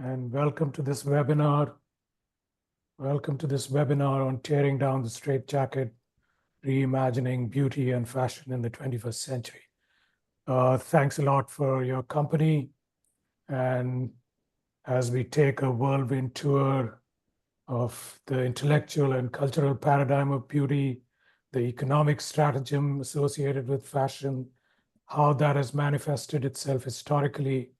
and welcome to this webinar. Welcome to this webinar on tearing down the straitjacket, reimagining beauty and fashion in the 21st century. Thanks a lot for your company. And as we take a whirlwind tour of the intellectual and cultural paradigm of beauty, the economic stratagem associated with fashion, how that has manifested itself historically,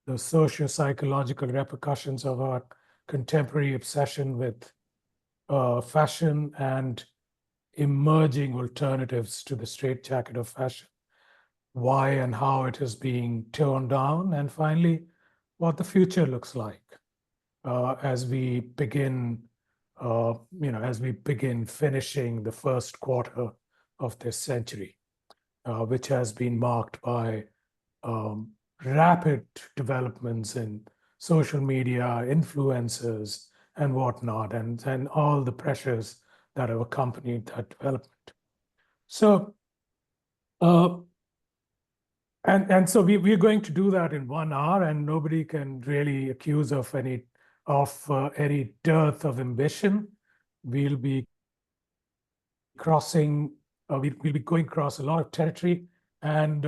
the socio-psychological repercussions of our contemporary obsession with fashion and emerging alternatives to the straitjacket of fashion, why and how it is being torn down, and finally, what the future looks like as we begin, finishing the first quarter of this century, which has been marked by rapid developments in social media, influencers, and whatnot, and all the pressures that have accompanied that development. So, and so we're going to do that in 1 hour, and nobody can really accuse of any dearth of ambition. We'll be crossing, we'll be going across a lot of territory, and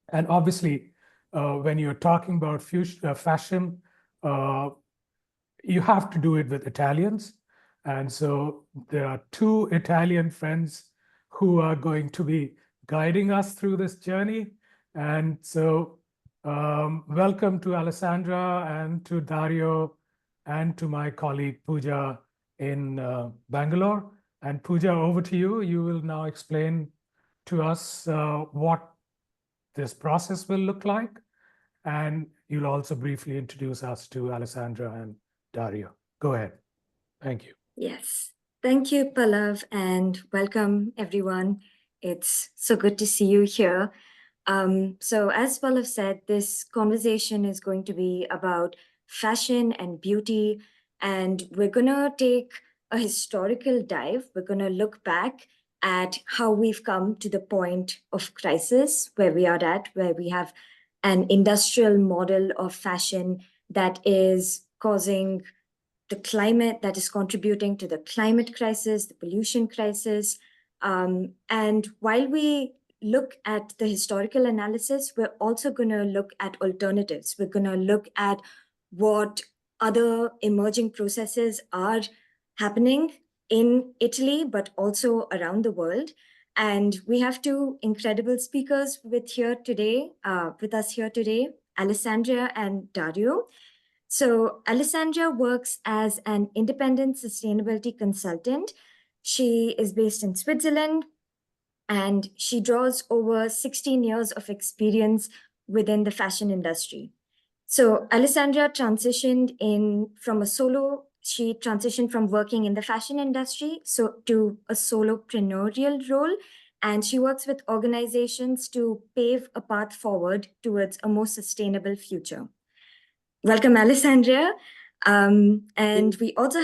and obviously, when you're talking about fashion, you have to do it with Italians. And so there are 2 Italian friends who are going to be guiding us through this journey. And so welcome to Alessandra and to Dario and to my colleague Pooja in Bangalore. And Pooja, over to you. You will now explain to us what this process will look like. And you'll also briefly introduce us to Alessandra and Dario. Go ahead. Thank you. Yes. Thank you, Pallav, and welcome, everyone. It's so good to see you here. So as Pallav said, this conversation is going to be about fashion and beauty, and we're going to take a historical dive. We're going to look back at how we've come to the point of crisis where we are at, where we have an industrial model of fashion that is causing the climate, that is contributing to the climate crisis, the pollution crisis. And while we look at the historical analysis, we're also going to look at alternatives. We're going to look at what other emerging processes are happening in Italy, but also around the world. And we have 2 incredible speakers with us here today, Alessandra and Dario. So Alessandra works as an independent sustainability consultant. She is based in Switzerland, and she draws over 16 years of experience within the fashion industry. So Alessandra transitioned from working in the fashion industry to a solopreneur role, and she works with organizations to pave a path forward towards a more sustainable future. Welcome, Alessandra. And we also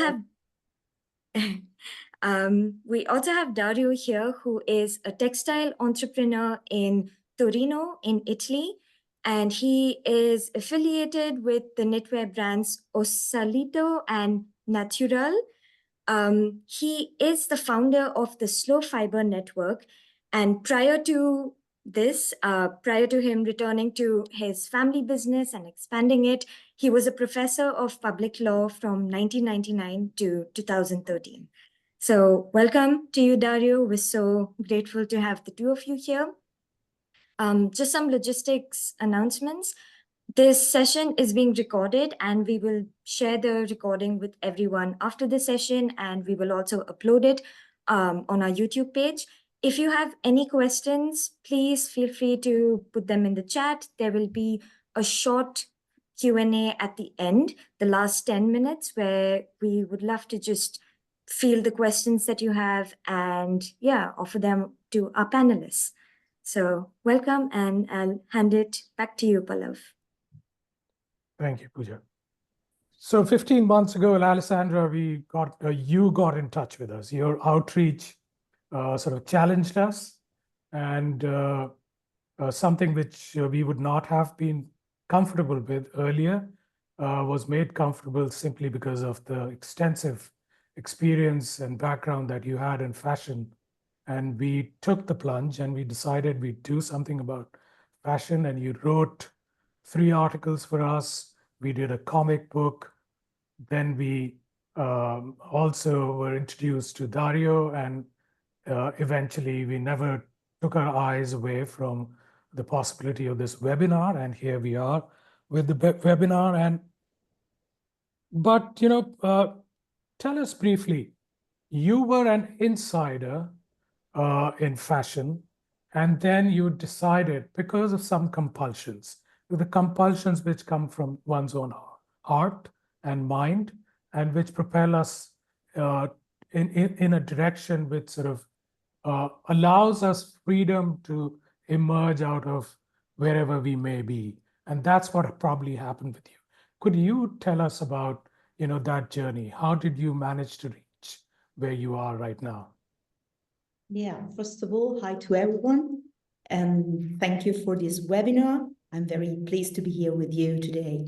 have Dario here, who is a textile entrepreneur in Torino, in Italy, and he is affiliated with the knitwear brands Osalito and Natural. He is the founder of the Slow Fiber Network, and prior to him returning to his family business and expanding it, he was a professor of public law from 1999 to 2013. So welcome to you, Dario. We're so grateful to have the 2 of you here. Just some logistics announcements. This session is being recorded, and we will share the recording with everyone after the session, and we will also upload it on our YouTube page. If you have any questions, please feel free to put them in the chat. There will be a short Q&A at the end, the last 10 minutes, where we would love to just field the questions that you have and offer them to our panelists. So welcome, and I'll hand it back to you, Pallav. Thank you, Pooja. So 15 months ago, Alessandra, you got in touch with us. Your outreach sort of challenged us, and something which we would not have been comfortable with earlier. was made comfortable simply because of the extensive experience and background that you had in fashion. And we took the plunge and we decided we'd do something about fashion. And you wrote 3 articles for us. We did a comic book. Then we also were introduced to Dario, and eventually we never took our eyes away from the possibility of this webinar. And here we are with the webinar. But tell us briefly, you were an insider in fashion, and then you decided, because of some compulsions, the compulsions which come from one's own heart and mind, and which propel us in a direction which sort of allows us freedom to emerge out of wherever we may be. And that's what probably happened with you. Could you tell us about that journey? How did you manage to reach where you are right now? Yeah, first of all, hi to everyone, and thank you for this webinar. I'm very pleased to be here with you today.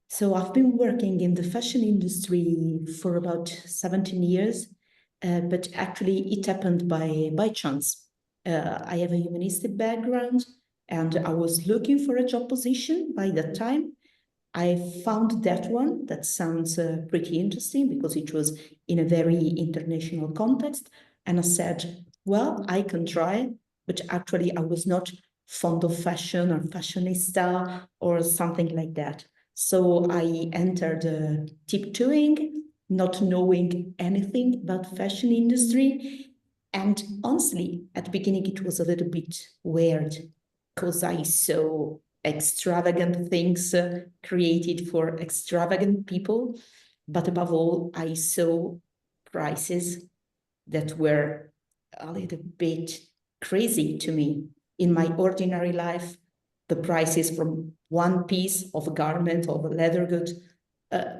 So I've been working in the fashion industry for about 17 years, but actually it happened by chance. I have a humanistic background, and I was looking for a job position by that time. I found that one that sounds pretty interesting because it was in a very international context. And I said, well, I can try, but actually I was not fond of fashion or fashionista or something like that. So I entered tiptoeing, not knowing anything about fashion industry. And honestly, at the beginning, it was a little bit weird because I saw extravagant things created for extravagant people. But above all, I saw prices that were a little bit crazy to me. In my ordinary life, the prices from one piece of a garment of a leather good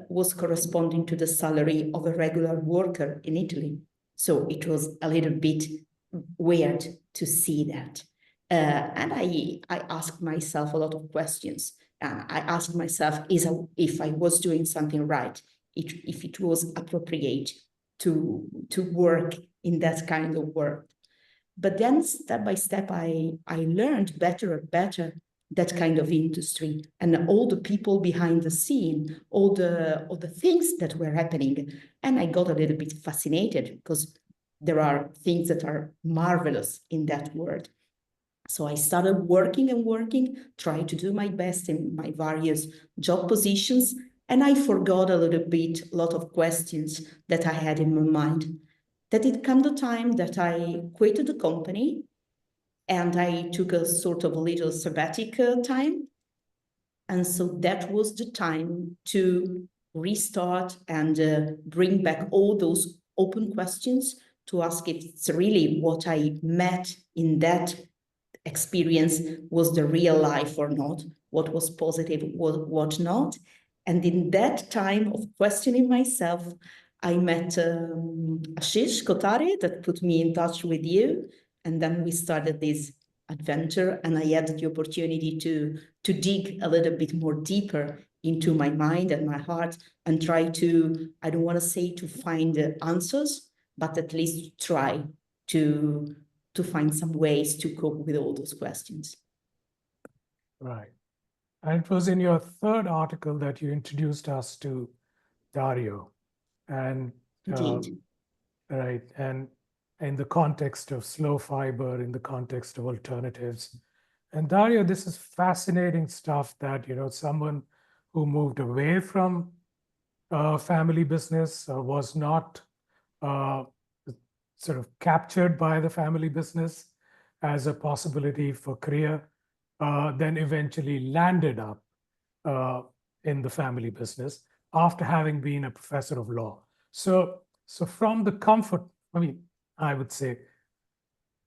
was corresponding to the salary of a regular worker in Italy. So it was a little bit weird to see that. And I asked myself a lot of questions. And I asked myself if I was doing something right, if it was appropriate to work in that kind of work. But then step by step, I learned better and better that kind of industry and all the people behind the scene, all the things that were happening. And I got a little bit fascinated because there are things that are marvelous in that world. So I started working and working, trying to do my best in my various job positions. And I forgot a little bit, a lot of questions that I had in my mind. That it came the time that I quitted the company and I took a sort of a little sabbatical time. And so that was the time to restart and bring back all those open questions to ask if it's really what I met in that experience was the real life or not, what was positive, what not. And in that time of questioning myself, I met Ashish Kotari that put me in touch with you. And then we started this adventure, and I had the opportunity to dig a little bit more deeper into my mind and my heart and try to, I don't want to say to find the answers, but at least try to find some ways to cope with all those questions. Right. And it was in your 3rd article that you introduced us to Dario. And Indeed. right. And in the context of slow fiber, in the context of alternatives. And Dario, this is fascinating stuff that, someone who moved away from family business was not sort of captured by the family business as a possibility for career, then eventually landed up in the family business after having been a professor of law. So from the comfort, I would say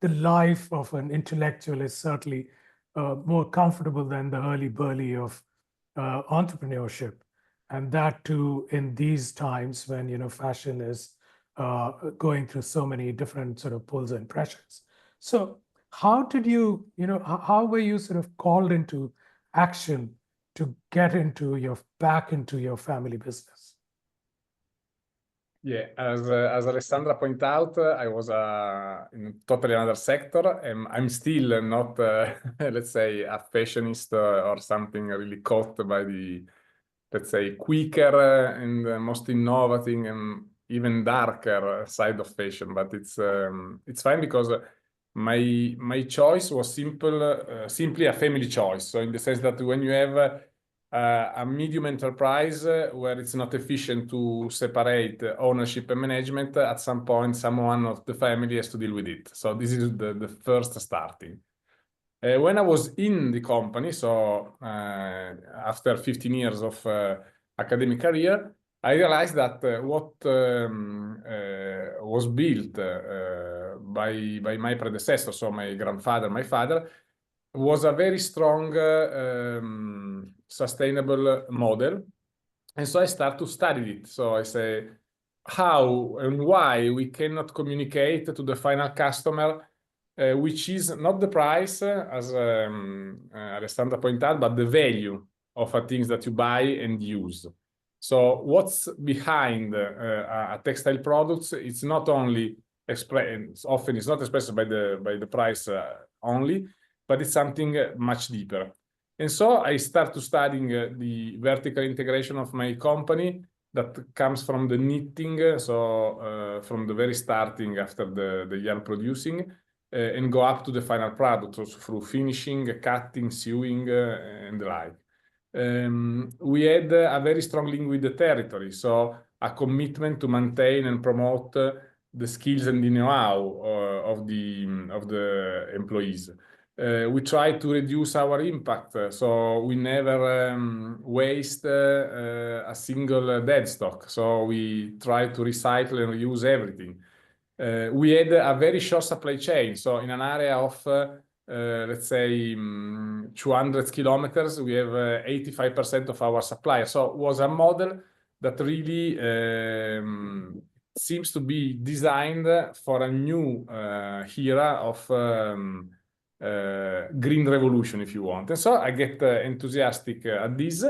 the life of an intellectual is certainly more comfortable than the early burly of entrepreneurship. And that too, in these times when, fashion is going through so many different sort of pulls and pressures. So how did you, how were you sort of called into action to get back into your family business? Yeah, as Alessandra pointed out, I was in totally another sector, and I'm still not, let's say, a fashionista or something really caught by the, let's say, quicker and most innovative and even darker side of fashion. But it's fine because my choice was simply a family choice. So in the sense that when you have a medium enterprise where it's not efficient to separate ownership and management, at some point, someone of the family has to deal with it. So this is the first starting. When I was in the company, so after 15 years of academic career, I realized that what was built by my predecessor, so my grandfather, my father, was a very strong sustainable model. And so I start to study it. So I say, how and why we cannot communicate to the final customer, which is not the price, as Alessandra pointed out, but the value of the things that you buy and use. So what's behind a textile products? It's not only expressed, often it's not expressed by the price only, but it's something much deeper. And so I start to studying the vertical integration of my company that comes from the knitting, so from the very starting after the yarn producing, and go up to the final product, also through finishing, cutting, sewing, and the like. We had a very strong link with the territory, so a commitment to maintain and promote the skills and the know-how of the employees. We try to reduce our impact, so we never waste a single dead stock. So we try to recycle and reuse everything. We had a very short supply chain, so in an area of let's say 200 kilometers, we have 85% of our supply. So it was a model that really seems to be designed for a new era of green revolution, if you want. And so I get enthusiastic at this.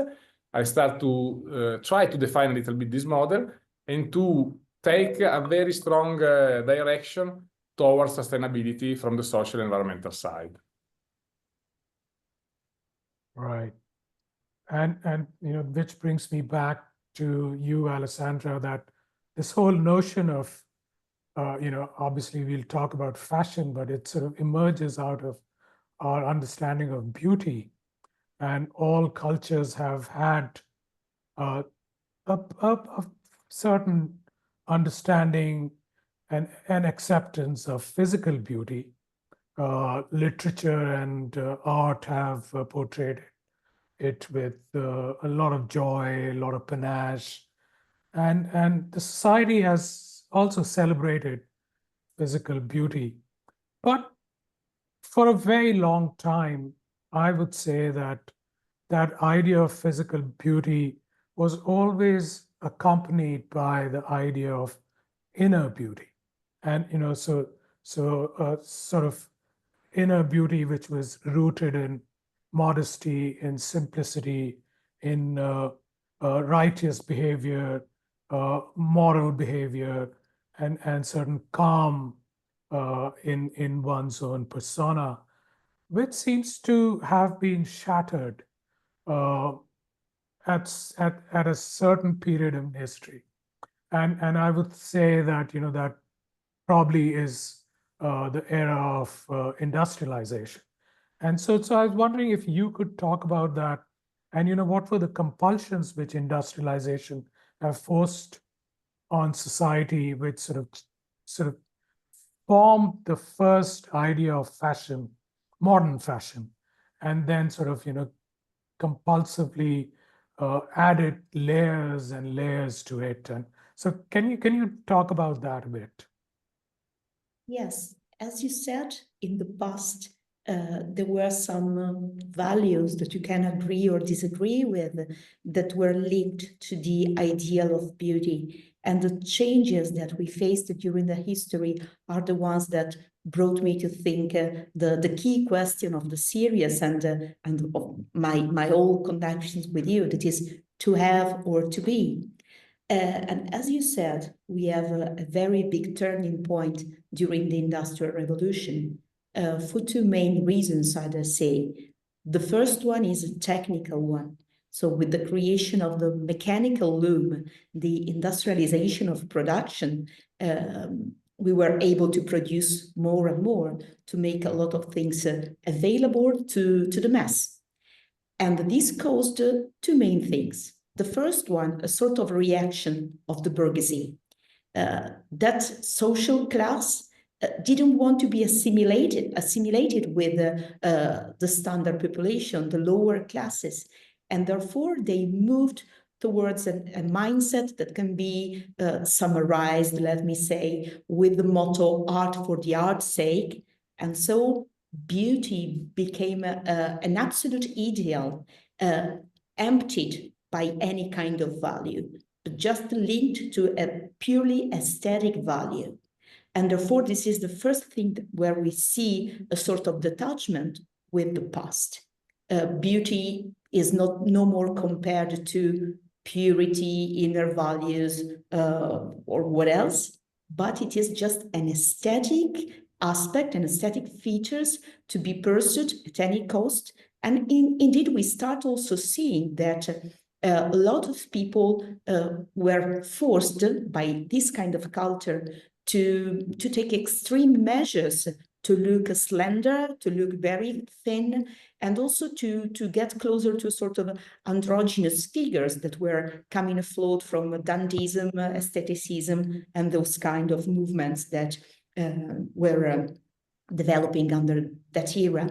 I start to try to define a little bit this model and to take a very strong direction towards sustainability from the social and environmental side. Right. And which brings me back to you, Alessandra, that this whole notion of obviously we'll talk about fashion, but it sort of emerges out of our understanding of beauty. And all cultures have had a certain understanding and acceptance of physical beauty. Literature and art have portrayed it with a lot of joy, a lot of panache. And the society has also celebrated physical beauty. But for a very long time, I would say that that idea of physical beauty was always accompanied by the idea of inner beauty. And, so sort of inner beauty, which was rooted in modesty, in simplicity, in righteous behavior, moral behavior, and certain calm in one's own persona, which seems to have been shattered at a certain period in history. And I would say that, that probably is the era of industrialization. And so I was wondering if you could talk about that, and what were the compulsions which industrialization have forced on society, which sort of formed the first idea of fashion, modern fashion, and then sort of compulsively added layers and layers to it. And so can you talk about that a bit? Yes, as you said, in the past, there were some values that you can agree or disagree with that were linked to the ideal of beauty. And the changes that we faced during the history are the ones that brought me to think the key question of the series and of my whole connections with you, that is to have or to be. And as you said, we have a very big turning point during the Industrial Revolution for two main reasons, I'd say. The first one is a technical one. So with the creation of the mechanical loom, the industrialization of production, we were able to produce more and more to make a lot of things available to the mass. And this caused two main things. The first one, a sort of reaction of the bourgeoisie. That social class didn't want to be assimilated with the standard population, the lower classes. And therefore, they moved towards a mindset that can be summarized, let me say, with the motto, art for the art's sake. And so beauty became an absolute ideal, emptied by any kind of value, but just linked to a purely aesthetic value. And therefore, this is the first thing where we see a sort of detachment with the past. Beauty is no more compared to purity, inner values, or what else, but it is just an aesthetic aspect and aesthetic features to be pursued at any cost. And indeed, we start also seeing that a lot of people were forced by this kind of culture to take extreme measures to look slender, to look very thin, and also to get closer to sort of androgynous figures that were coming afloat from dandyism, aestheticism, and those kind of movements that were developing under that era.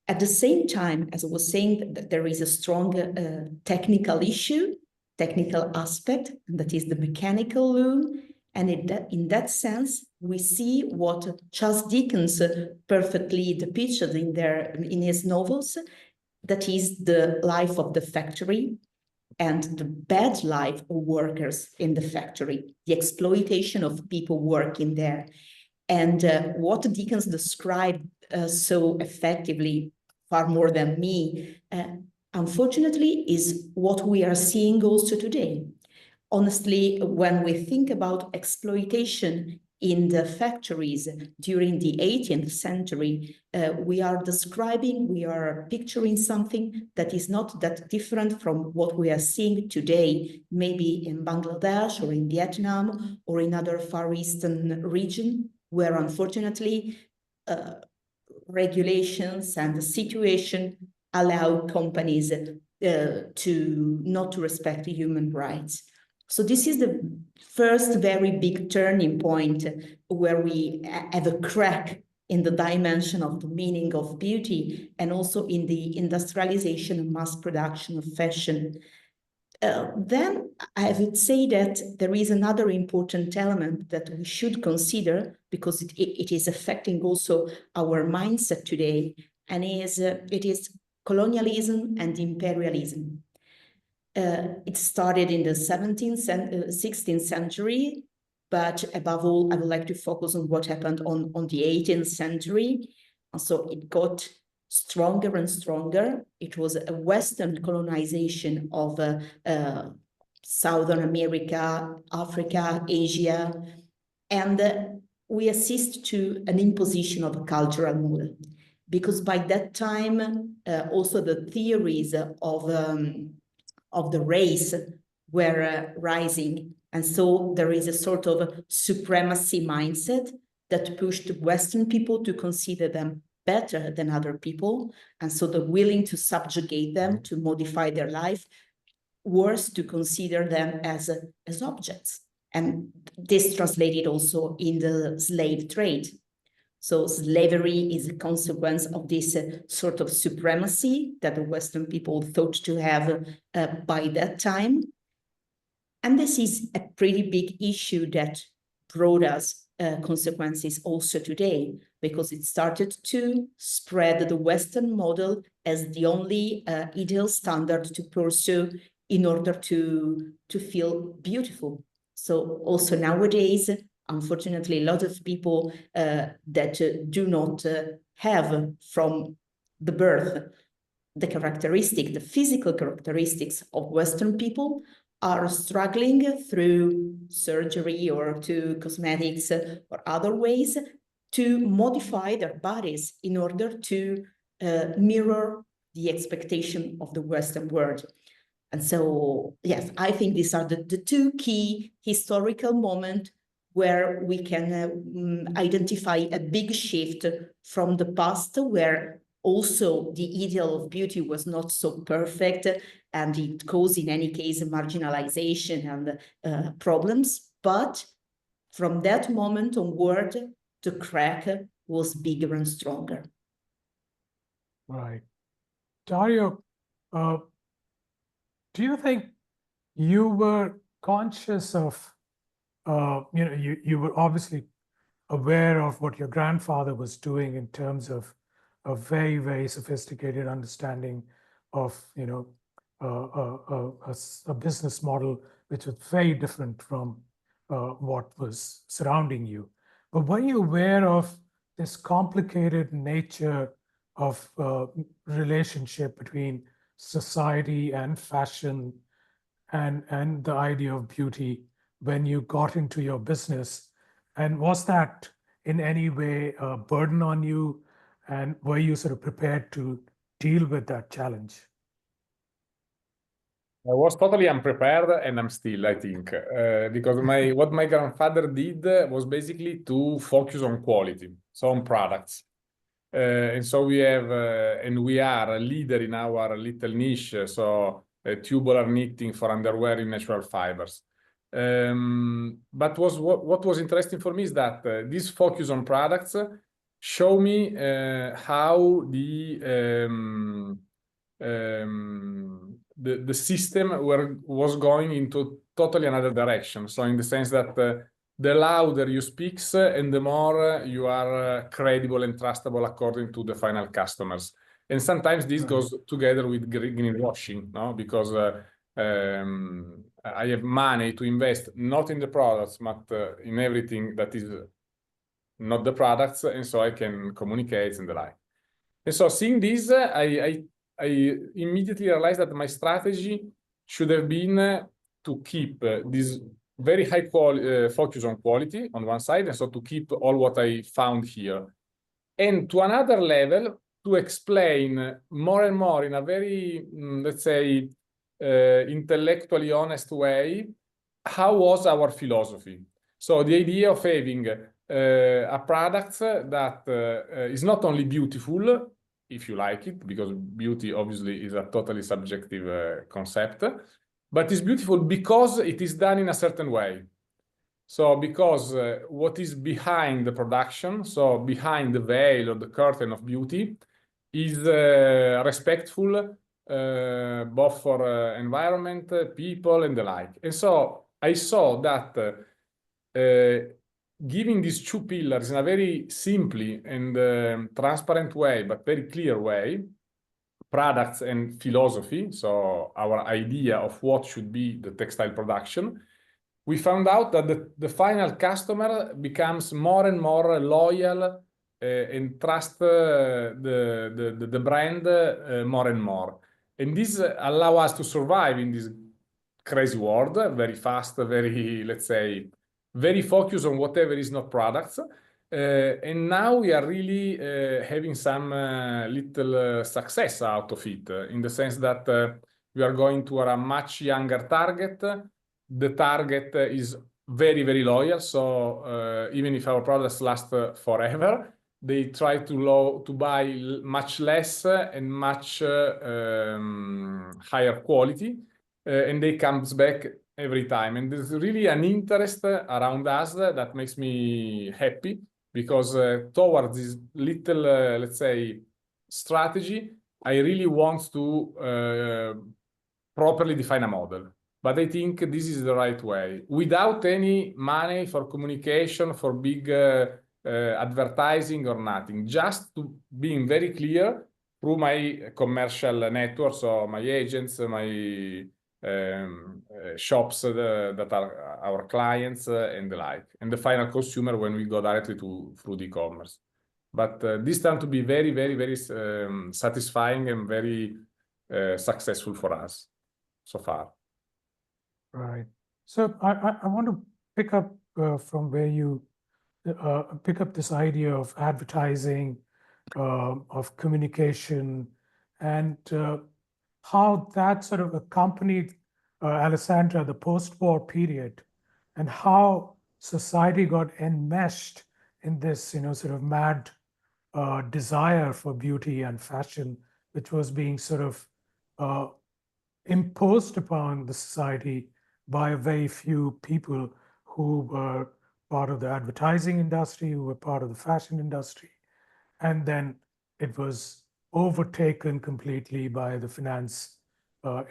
At the same time, as I was saying, that there is a strong technical issue, technical aspect, and that is the mechanical loom. And in that sense, we see what Charles Dickens perfectly depicted in his novels, that is the life of the factory and the bad life of workers in the factory, the exploitation of people working there. And what Dickens described so effectively, far more than me, unfortunately, is what we are seeing also today. Honestly, when we think about exploitation in the factories during the 18th century, we are picturing something that is not that different from what we are seeing today, maybe in Bangladesh or in Vietnam or in other Far Eastern region, where unfortunately regulations and the situation allow companies to not to respect human rights. So this is the first very big turning point where we have a crack in the dimension of the meaning of beauty and also in the industrialization and mass production of fashion. Then I would say that there is another important element that we should consider because it is affecting also our mindset today, and it is colonialism and imperialism. It started in the 16th century, but above all, I would like to focus on what happened on the 18th century. And so it got stronger and stronger. It was a Western colonization of Southern America, Africa, Asia, and we assist to an imposition of a cultural model. Because by that time, also the theories of the race were rising. And so there is a sort of supremacy mindset that pushed Western people to consider them better than other people. And so they're willing to subjugate them, to modify their life, worse, to consider them as objects. And this translated also in the slave trade. So slavery is a consequence of this sort of supremacy that the Western people thought to have by that time. And this is a pretty big issue that brought us consequences also today, because it started to spread the Western model as the only ideal standard to pursue in order to feel beautiful. So also nowadays, unfortunately, a lot of people that do not have from the birth the physical characteristics of Western people are struggling through surgery or to cosmetics or other ways to modify their bodies in order to mirror the expectation of the Western world. And so, yes, I think these are the two key historical moments where we can identify a big shift from the past, where also the ideal of beauty was not so perfect and it caused, in any case, marginalization and problems. But from that moment onward, the crack was bigger and stronger. Right. Dario, do you think you were conscious of, you were obviously aware of what your grandfather was doing in terms of a very, very sophisticated understanding of, a business model which was very different from what was surrounding you. But were you aware of this complicated nature of relationship between society and fashion and the idea of beauty when you got into your business? And was that in any way a burden on you? And were you sort of prepared to deal with that challenge? I was totally unprepared, and I'm still, I think, because what my grandfather did was basically to focus on quality, so on products. And so we have, and we are a leader in our little niche, so tubular knitting for underwear in natural fibers. But what was interesting for me is that this focus on products show me how the system was going into totally another direction. So in the sense that the louder you speak and the more you are credible and trustable according to the final customers. And sometimes this goes together with greenwashing, no? Because I have money to invest not in the products, but in everything that is not the products, and so I can communicate and the like. And so seeing this, I immediately realized that my strategy should have been to keep this very high quality focus on quality on one side, and so to keep all what I found here, and to another level to explain more and more in a very let's say intellectually honest way how was our philosophy. So the idea of having a product that is not only beautiful, if you like it, because beauty obviously is a totally subjective concept, but is beautiful because it is done in a certain way. So because what is behind the production, so behind the veil or the curtain of beauty, is respectful both for environment, people, and the like. And so I saw that giving these two pillars in a very simply and transparent way, but very clear way, products and philosophy, so our idea of what should be the textile production, we found out that the final customer becomes more and more loyal and trust the brand more and more. And this allows us to survive in this crazy world, very fast, very, let's say, very focused on whatever is not products. And now we are really having some little success out of it, in the sense that we are going to a much younger target. The target is very, very loyal. So even if our products last forever, they try to buy much less and much higher quality, and they comes back every time. And there's really an interest around us that makes me happy, because towards this little, let's say, strategy, I really want to properly define a model. But I think this is the right way, without any money for communication, for big advertising or nothing, just to being very clear through my commercial network, so my agents, my shops that are our clients and the like, and the final consumer when we go directly through the e-commerce. But this turned to be very, very, very satisfying and very successful for us so far. Right. So I want to pick up from where you pick up this idea of advertising, of communication, and how that sort of accompanied Alessandra, the post-war period, and how society got enmeshed in this, sort of mad desire for beauty and fashion, which was being sort of imposed upon the society by a very few people who were part of the advertising industry, who were part of the fashion industry. And then it was overtaken completely by the finance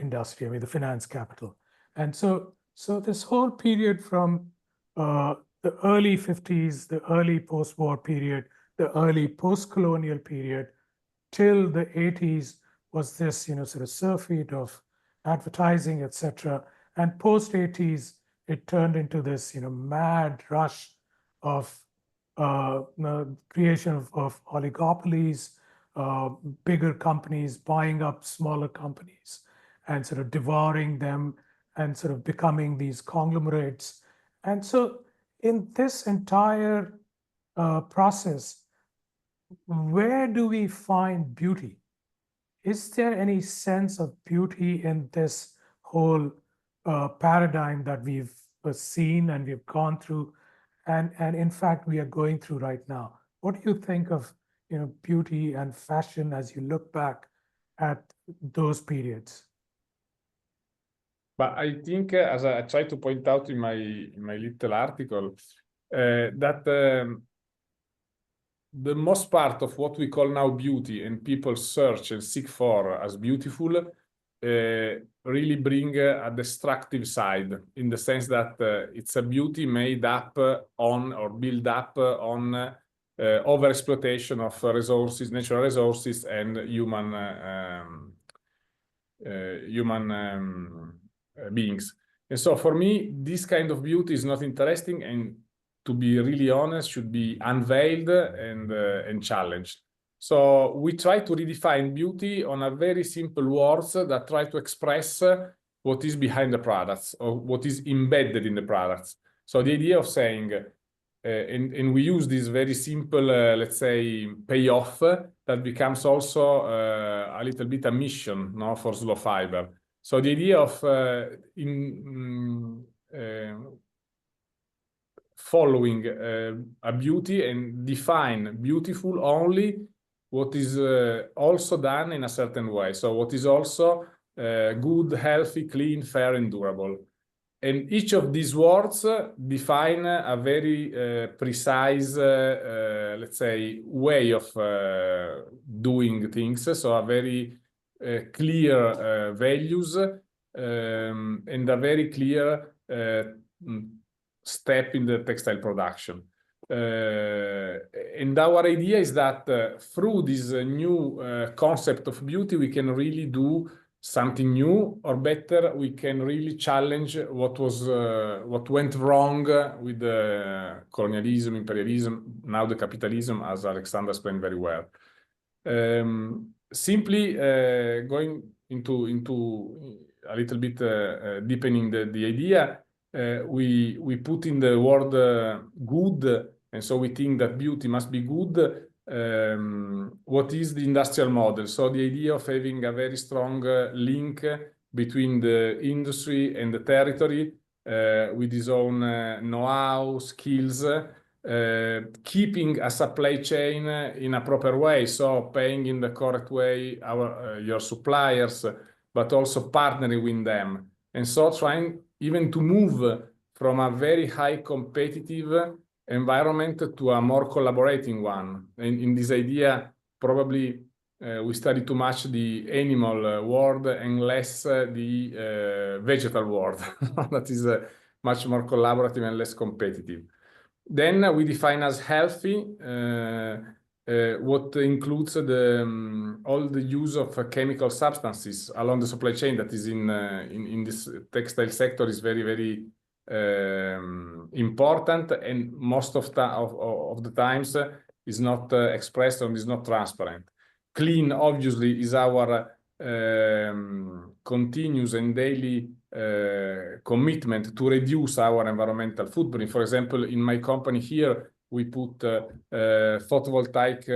industry, I mean, the finance capital. And so this whole period from the early 50s, the early post-war period, the early post-colonial period, till the 80s was this, sort of surfeit of advertising, etc. And post 80s, it turned into this, mad rush of creation of oligopolies, bigger companies buying up smaller companies and sort of devouring them and sort of becoming these conglomerates. And so in this entire process, where do we find beauty? Is there any sense of beauty in this whole paradigm that we've seen and we've gone through, and in fact we are going through right now? What do you think of beauty and fashion as you look back at those periods? But I think, as I tried to point out in my little article, that the most part of what we call now beauty and people search and seek for as beautiful really bring a destructive side, in the sense that it's a beauty made up on or built up on overexploitation of resources, natural resources, and human beings. And so for me, this kind of beauty is not interesting, and to be really honest, should be unveiled and challenged. So we try to redefine beauty on a very simple words that try to express what is behind the products or what is embedded in the products. So the idea of saying, and we use this very simple, let's say, payoff that becomes also a little bit a mission, no, for Slow Fiber. So the idea of following a beauty and define beautiful only what is also done in a certain way. So what is also good, healthy, clean, fair, and durable. And each of these words define a very precise, let's say, way of doing things. So a very clear values and a very clear step in the textile production. And our idea is that through this new concept of beauty, we can really do something new, or better, we can really challenge what went wrong with the colonialism, imperialism, now the capitalism, as Alessandra explained very well. Simply going into a little bit deepening the idea, we put in the word good, and so we think that beauty must be good. What is the industrial model? So the idea of having a very strong link between the industry and the territory with his own know-how, skills, keeping a supply chain in a proper way, so paying in the correct way your suppliers, but also partnering with them. And so trying even to move from a very high competitive environment to a more collaborating one. And in this idea, probably we study too much the animal world and less the vegetal world. That is much more collaborative and less competitive. Then we define as healthy what includes the all the use of chemical substances along the supply chain that is in this textile sector is very, very important, and most of the times is not expressed or is not transparent. Clean, obviously, is our continuous and daily commitment to reduce our environmental footprint. For example, in my company here, we put photovoltaic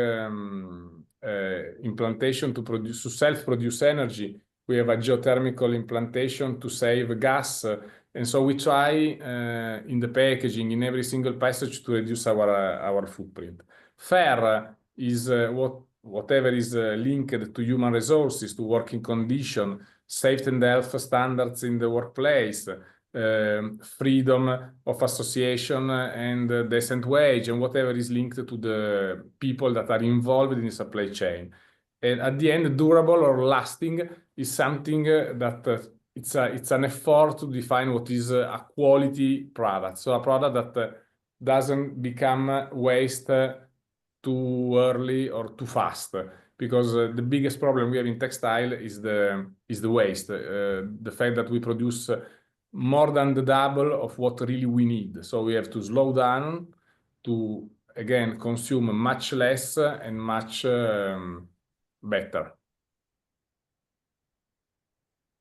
implantation to self-produce energy. We have a geothermal implantation to save gas. And so we try in the packaging, in every single passage, to reduce our footprint. Fair is whatever is linked to human resources, to working condition, safety and health standards in the workplace, freedom of association and decent wage, and whatever is linked to the people that are involved in the supply chain. And at the end, durable or lasting is something that it's an effort to define what is a quality product. So a product that doesn't become waste too early or too fast, because the biggest problem we have in textile is the waste, the fact that we produce more than the double of what really we need. So we have to slow down to, again, consume much less and much better.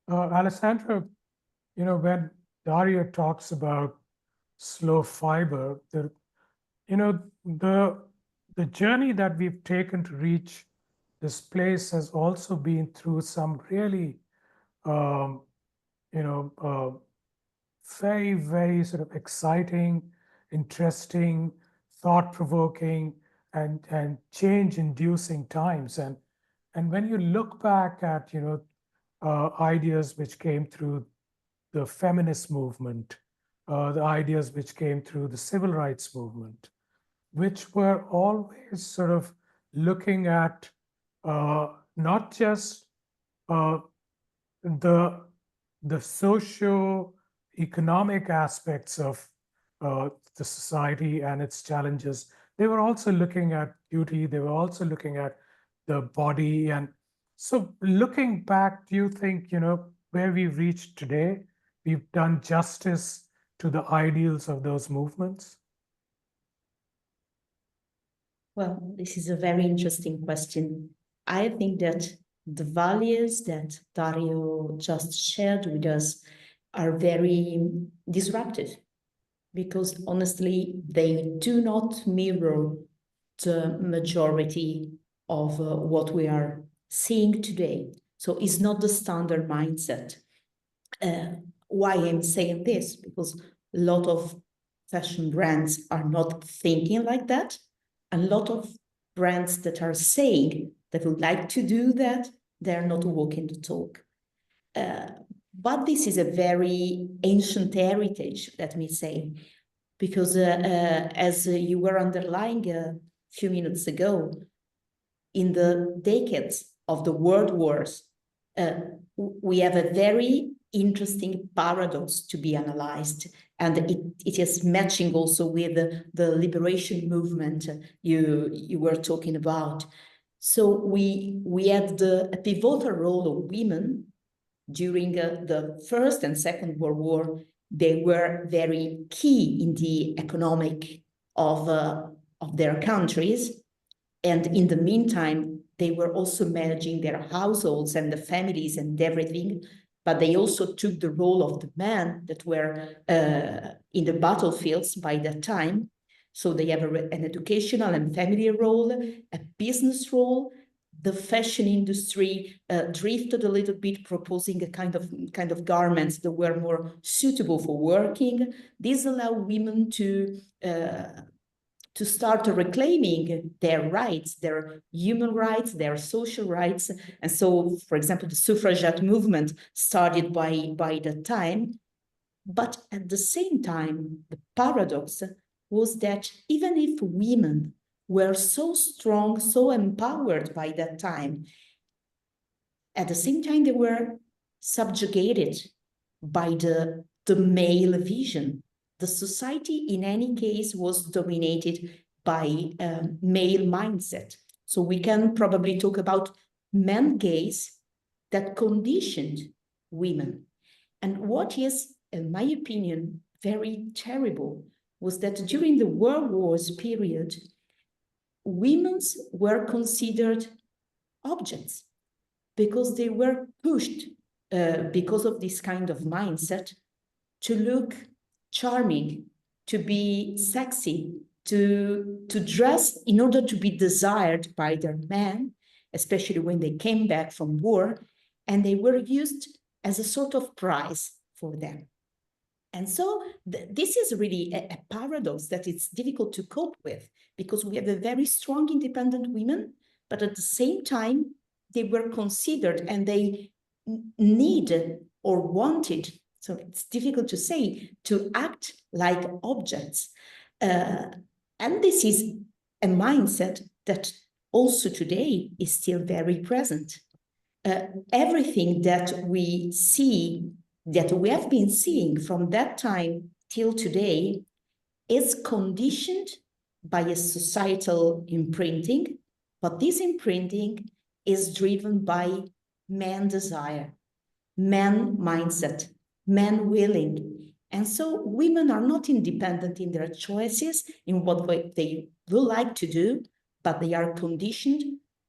Alessandra, you know, when Dario talks about slow fiber, the journey that we've taken to reach this place has also been through some really, very, very sort of exciting, interesting, thought-provoking, and change-inducing times. And when you look back at, ideas which came through the feminist movement, the ideas which came through the civil rights movement, which were always sort of looking at not just the socio-economic aspects of the society and its challenges. They were also looking at beauty. They were also looking at the body. And so looking back, do you think, where we've reached today, we've done justice to the ideals of those movements? Well, this is a very interesting question. I think that the values that Dario just shared with us are very disruptive, because honestly, they do not mirror the majority of what we are seeing today. So it's not the standard mindset. Why I'm saying this? Because a lot of fashion brands are not thinking like that. A lot of brands that are saying they would like to do that, they're not walking the talk. But this is a very ancient heritage, let me say, because as you were underlying a few minutes ago, in the decades of the world wars, we have a very interesting paradox to be analyzed, and it is matching also with the liberation movement you were talking about. So we had a pivotal role of women during the First and Second World War. They were very key in the economic of their countries, and in the meantime, they were also managing their households and the families and everything. But they also took the role of the men that were in the battlefields by that time. So they have an educational and family role, a business role. The fashion industry drifted a little bit, proposing a kind of garments that were more suitable for working. This allowed women to start reclaiming their rights, their human rights, their social rights. And so, for example, the suffragette movement started by that time. But at the same time, the paradox was that even if women were so strong, so empowered by that time, at the same time, they were subjugated by the male vision. The society, in any case, was dominated by male mindset. So we can probably talk about man gaze that conditioned women. And what is, in my opinion, very terrible was that during the World Wars period, women were considered objects because they were pushed because of this kind of mindset to look charming, to be sexy, to dress in order to be desired by their men, especially when they came back from war, and they were used as a sort of prize for them. And so this is really a paradox that it's difficult to cope with, because we have a very strong independent women, but at the same time, they were considered and they needed or wanted, so it's difficult to say, to act like objects. And this is a mindset that also today is still very present. Everything that we see, that we have been seeing from that time till today, is conditioned by a societal imprinting, but this imprinting is driven by man desire, man mindset, man willing. And so women are not independent in their choices, in what way they will like to do, but they are conditioned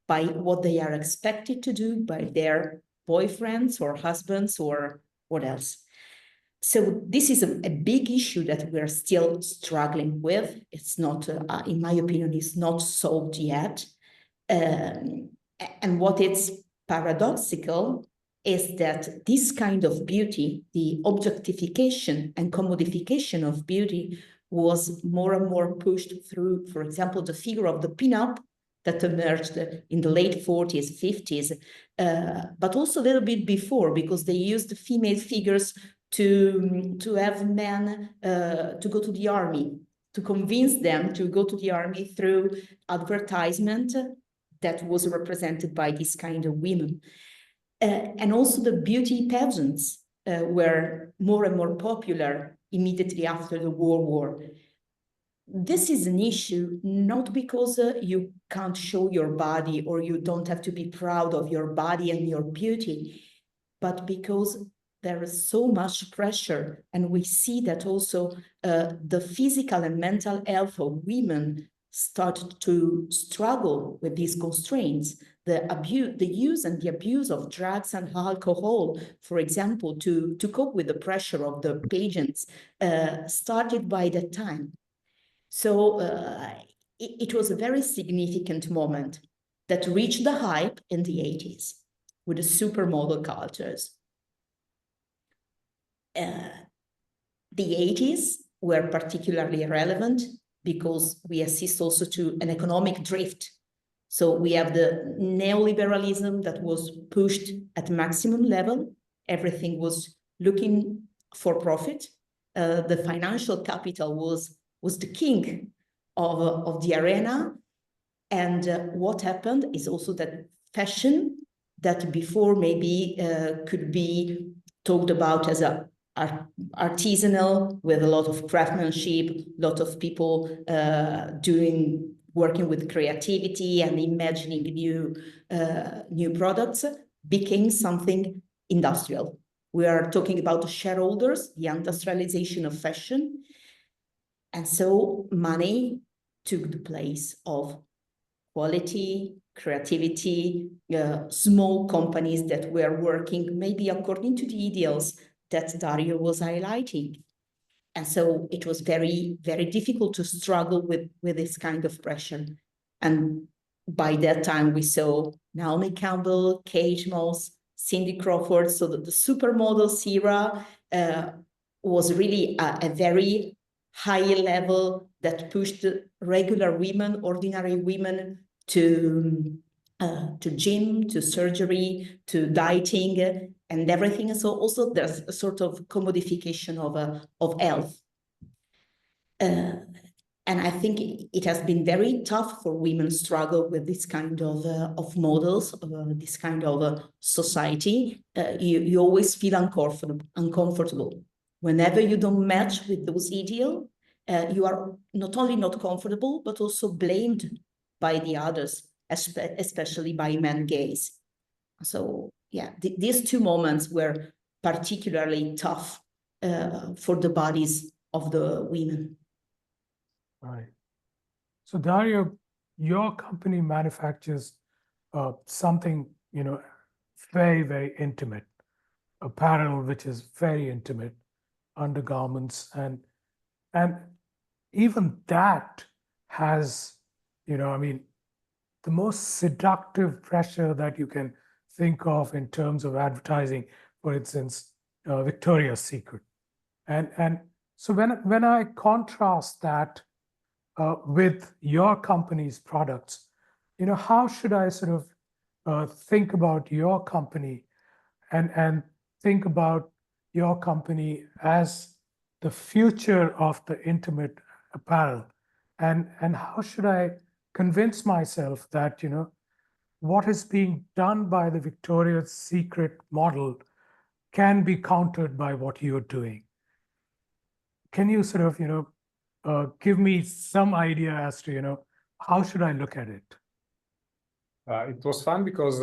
by what they are expected to do by their boyfriends or husbands or what else. So this is a big issue that we're still struggling with. It's not, in my opinion, it's not solved yet. And what is paradoxical is that this kind of beauty, the objectification and commodification of beauty, was more and more pushed through, for example, the figure of the pinup that emerged in the late 40s, 50s, but also a little bit before, because they used female figures to have men to go to the army, to convince them to go to the army through advertisement that was represented by this kind of women. And also the beauty pageants were more and more popular immediately after the World War. This is an issue not because you can't show your body or you don't have to be proud of your body and your beauty, but because there is so much pressure, and we see that also the physical and mental health of women started to struggle with these constraints. The use and the abuse of drugs and alcohol, for example, to cope with the pressure of the pageants, started by that time. So it was a very significant moment that reached the hype in the 80s with the supermodel cultures. The 80s were particularly relevant because we assist also to an economic drift. So we have the neoliberalism that was pushed at maximum level. Everything was looking for profit. The financial capital was the king of the arena. And what happened is also that fashion, that before maybe could be talked about as artisanal, with a lot of craftsmanship, a lot of people working with creativity and imagining new products, became something industrial. We are talking about the shareholders, the industrialization of fashion. And so money took the place of quality, creativity, small companies that were working maybe according to the ideals that Dario was highlighting. And so it was very, very difficult to struggle with this kind of pressure. And by that time, we saw Naomi Campbell, Kate Moss, Cindy Crawford. So that the supermodels era was really a very high level that pushed regular women, ordinary women, to gym, to surgery, to dieting, and everything. So also there's a sort of commodification of health. And I think it has been very tough for women struggle with this kind of models, this kind of society. You always feel uncomfortable. Whenever you don't match with those ideals, you are not only not comfortable, but also blamed by the others, especially by men gaze. So yeah, these two moments were particularly tough for the bodies of the women. Right. So Dario, your company manufactures something, very, very intimate, apparel, which is very intimate, undergarments, and even that has, the most seductive pressure that you can think of in terms of advertising, for instance, Victoria's Secret. And so when I contrast that with your company's products, how should I sort of think about your company and think about your company as the future of the intimate apparel? And how should I convince myself that, what is being done by the Victoria's Secret model can be countered by what you're doing? Can you sort of, give me some idea as to, how should I look at it? It was fun because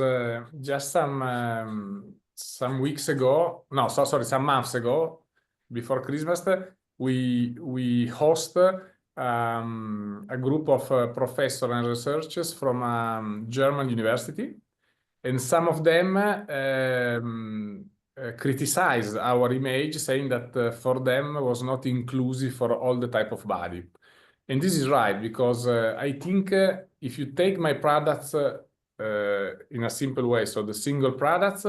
just some weeks ago, no, sorry, some months ago, before Christmas, we host a group of professors and researchers from German university, and some of them criticized our image, saying that for them was not inclusive for all the type of body. And this is right, because I think if you take my products in a simple way, so the single products,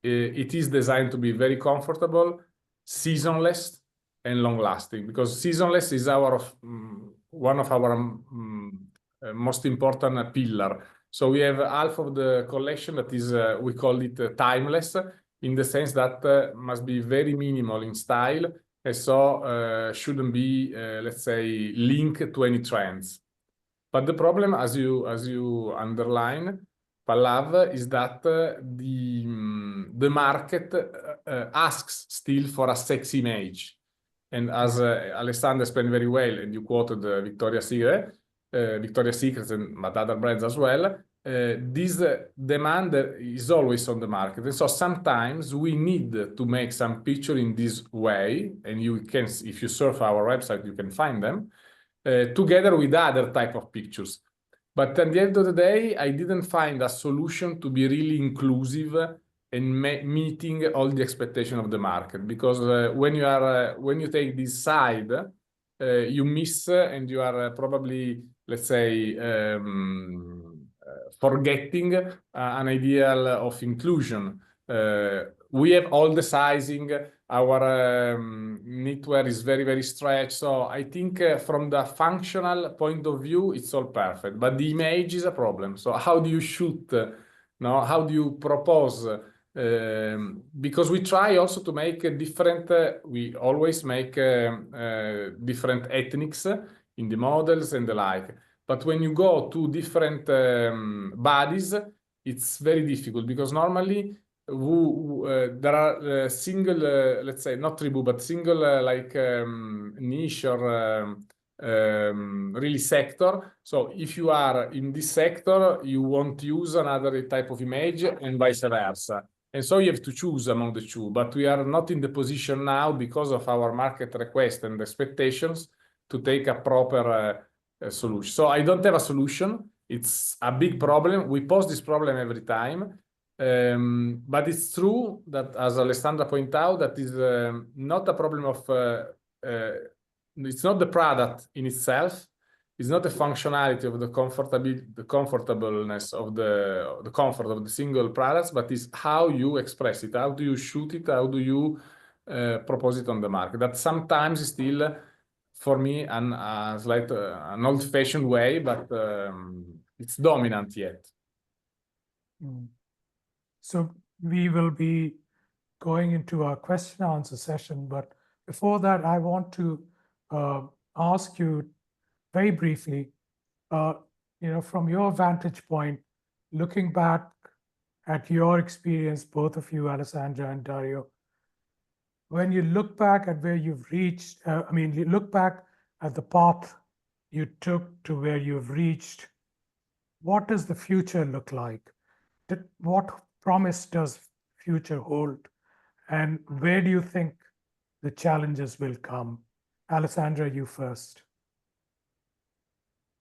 it is designed to be very comfortable, seasonless, and long-lasting, because seasonless is one of our most important pillar. So we have half of the collection that is, we call it timeless, in the sense that must be very minimal in style, and so shouldn't be, let's say, linked to any trends. But the problem, as you underline, Pallav, is that the market asks still for a sexy image. And as Alessandra explained very well, and you quoted Victoria's Secret, and but other brands as well, this demand is always on the market. And so sometimes we need to make some picture in this way, and you can, if you surf our website, you can find them, together with other type of pictures. But at the end of the day, I didn't find a solution to be really inclusive and meeting all the expectation of the market, because when you take this side, you miss and you are probably, let's say, forgetting an ideal of inclusion. We have all the sizing, our knitwear is very, very stretched. So I think from the functional point of view, it's all perfect, but the image is a problem. So how do you shoot? No, how do you propose? Because we try also to make a different, we always make different ethnics in the models and the like. But when you go to different bodies, it's very difficult, because normally there are single, let's say, not tribu, but single like niche or really sector. So if you are in this sector, you won't use another type of image, and vice versa. And so you have to choose among the two. But we are not in the position now, because of our market request and expectations, to take a proper solution. So I don't have a solution. It's a big problem. We pose this problem every time. But it's true that, as Alessandra pointed out, that is not a problem of, it's not the product in itself, it's not the functionality of the comfortableness of the comfort of the single products, but it's how you express it, how do you shoot it, how do you propose it on the market. That sometimes is still, for me, an old-fashioned way, but it's dominant yet. So we will be going into our question and answer session, but before that, I want to ask you very briefly, from your vantage point, looking back at your experience, both of you, Alessandra and Dario, when you look back at where you've reached, you look back at the path you took to where you've reached, what does the future look like? What promise does future hold? And where do you think the challenges will come? Alessandra, you first.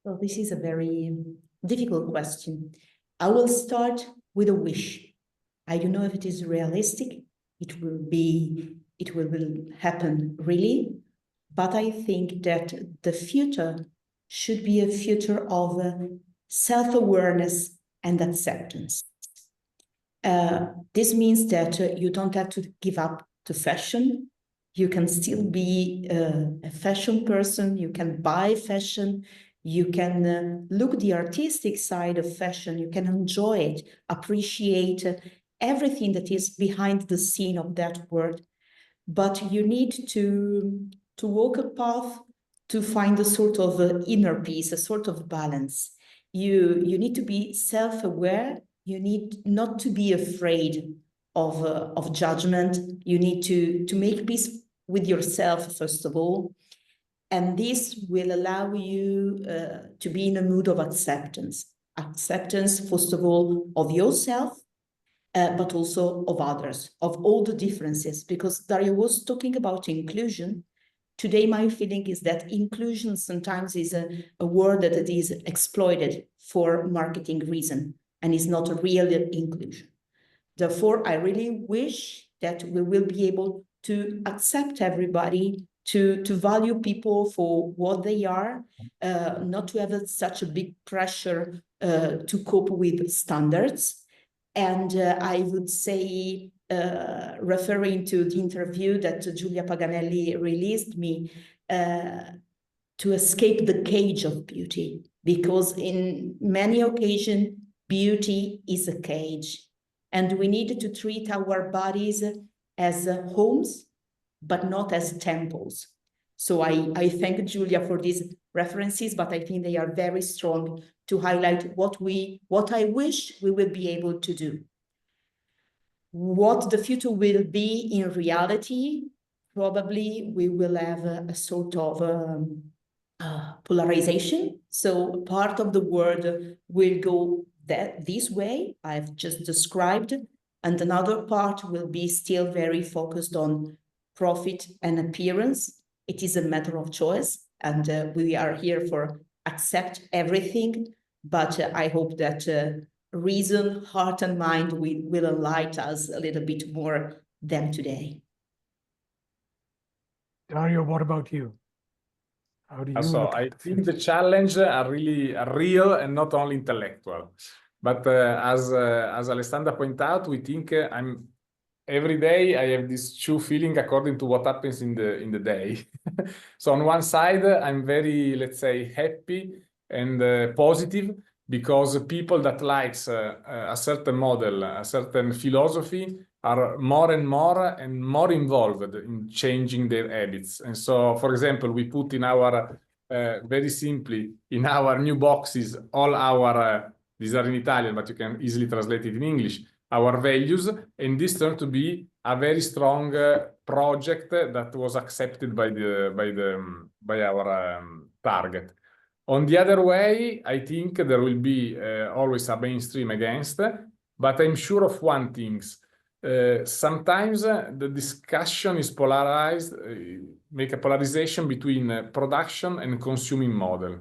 Well, this is a very difficult question. I will start with a wish. I don't know if it is realistic. It will happen really, but I think that the future should be a future of self-awareness and acceptance. This means that you don't have to give up to fashion. You can still be a fashion person. You can buy fashion. You can look the artistic side of fashion. You can enjoy it, appreciate everything that is behind the scene of that world. But you need to walk a path to find a sort of inner peace, a sort of balance. You need to be self-aware. You need not to be afraid of judgment. You need to make peace with yourself, first of all. And this will allow you to be in a mood of acceptance. Acceptance, first of all, of yourself, but also of others, of all the differences. Because Dario was talking about inclusion. Today, my feeling is that inclusion sometimes is a word that is exploited for marketing reason and is not a real inclusion. Therefore, I really wish that we will be able to accept everybody, to value people for what they are, not to have such a big pressure to cope with standards. And I would say, referring to the interview that Giulia Paganelli released me, to escape the cage of beauty, because in many occasions, beauty is a cage. And we need to treat our bodies as homes, but not as temples. So I thank Giulia for these references, but I think they are very strong to highlight what I wish we will be able to do. What the future will be in reality, probably we will have a sort of polarization. So part of the world will go this way I've just described, and another part will be still very focused on profit and appearance. It is a matter of choice, and we are here for accept everything, but I hope that reason, heart, and mind will enlighten us a little bit more than today. Dario, what about you? How do you So look I at the think future? the challenge are really real and not only intellectual. But as Alessandra pointed out, we think every day I have this two feeling according to what happens in the day. So on one side, I'm very, let's say, happy and positive because people that likes a certain model, a certain philosophy are more and more involved in changing their habits. And so, for example, we put in our, very simply, in our new boxes, all our, these are in Italian, but you can easily translate it in English, our values, and this turned to be a very strong project that was accepted by our target. On the other way, I think there will be always a mainstream against, but I'm sure of one thing. Sometimes the discussion is polarized, make a polarization between production and consuming model.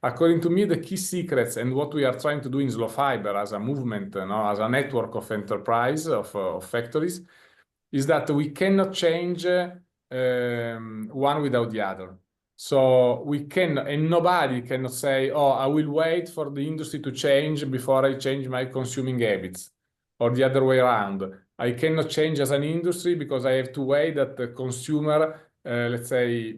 According to me, the key secrets and what we are trying to do in Slow Fiber as a movement, as a network of enterprise, of factories, is that we cannot change one without the other. So we can, and nobody cannot say, oh, I will wait for the industry to change before I change my consuming habits, or the other way around. I cannot change as an industry because I have to wait that the consumer, let's say,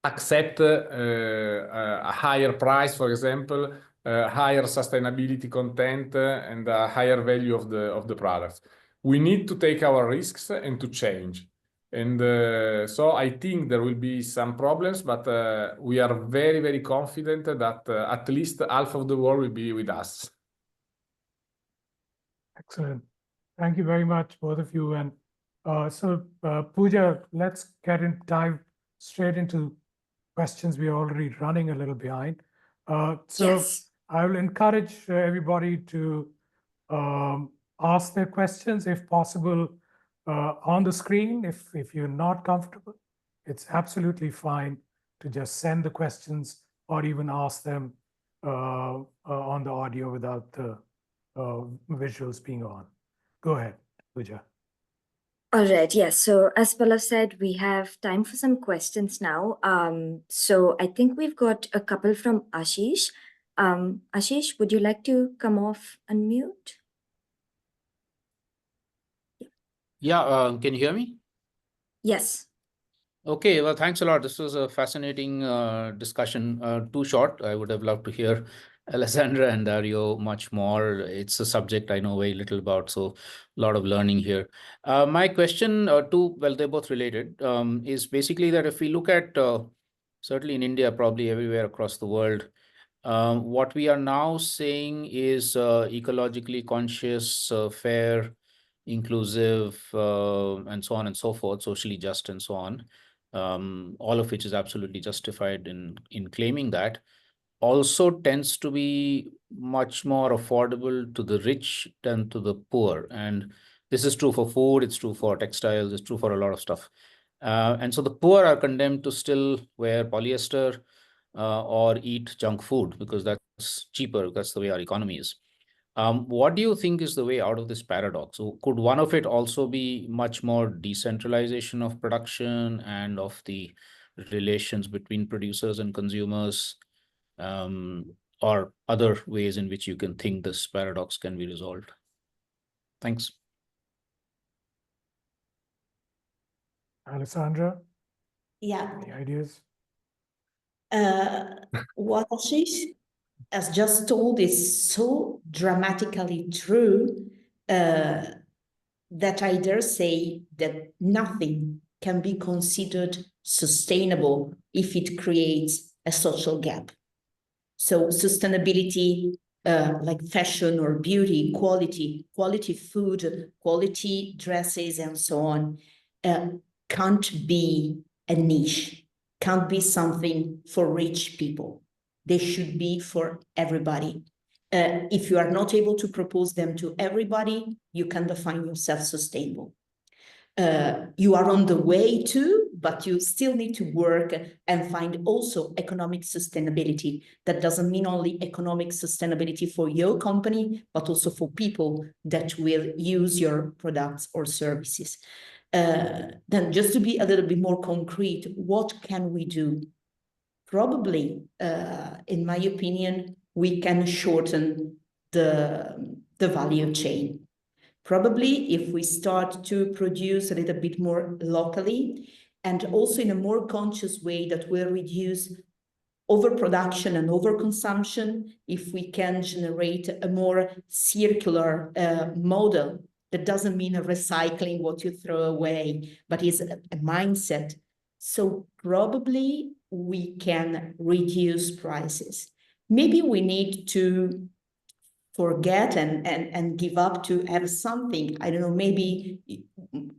accept a higher price, for example, higher sustainability content, and a higher value of the products. We need to take our risks and to change. And so I think there will be some problems, but we are very, very confident that at least half of the world will be with us. Excellent. Thank you very much, both of you. And Pooja, let's dive straight into questions. We're already running a little behind. So Yes. I will encourage everybody to ask their questions, if possible, on the screen. If you're not comfortable, it's absolutely fine to just send the questions or even ask them on the audio without the visuals being on. Go ahead, Pooja. All right, yes. So as Pallav said, we have time for some questions now. So I think we've got a couple from Ashish. Ashish, would you like to come off unmute? Yeah, can you hear me? Yes. Okay, well, thanks a lot. This was a fascinating discussion. Too short. I would have loved to hear Alessandra and Dario much more. It's a subject I know very little about, so a lot of learning here. My question well, they're both related, is basically that if we look at, certainly in India, probably everywhere across the world, what we are now saying is ecologically conscious, fair, inclusive, and so on and so forth, socially just and so on, all of which is absolutely justified in claiming that, also tends to be much more affordable to the rich than to the poor. And this is true for food, it's true for textiles, it's true for a lot of stuff. And so the poor are condemned to still wear polyester or eat junk food because that's cheaper. That's the way our economy is. What do you think is the way out of this paradox? So could one of it also be much more decentralization of production and of the relations between producers and consumers, or other ways in which you can think this paradox can be resolved? Thanks. Alessandra, Yeah. any ideas? What Ashish has just told is so dramatically true that I dare say that nothing can be considered sustainable if it creates a social gap. So sustainability, like fashion or beauty, quality food, quality dresses, and so on, can't be a niche, can't be something for rich people. They should be for everybody. If you are not able to propose them to everybody, you can define yourself sustainable. You are on the way to, but you still need to work and find also economic sustainability. That doesn't mean only economic sustainability for your company, but also for people that will use your products or services. Then just to be a little bit more concrete, what can we do? Probably, in my opinion, we can shorten the value chain. Probably if we start to produce a little bit more locally and also in a more conscious way that will reduce overproduction and overconsumption, if we can generate a more circular model that doesn't mean recycling what you throw away, but is a mindset. So probably we can reduce prices. Maybe we need to forget and give up to have something. I don't know, maybe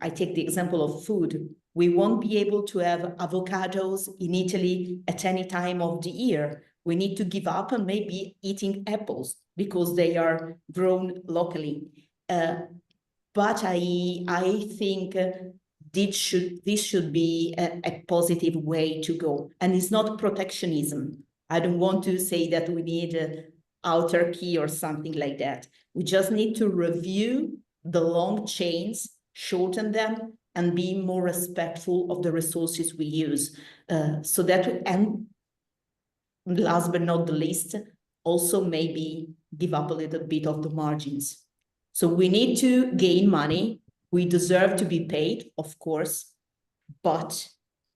I take the example of food. We won't be able to have avocados in Italy at any time of the year. We need to give up on maybe eating apples because they are grown locally. But I think this should be a positive way to go. And it's not protectionism. I don't want to say that we need autarky or something like that. We just need to review the long chains, shorten them, and be more respectful of the resources we use. So that, and last but not the least, also maybe give up a little bit of the margins. So we need to gain money. We deserve to be paid, of course, but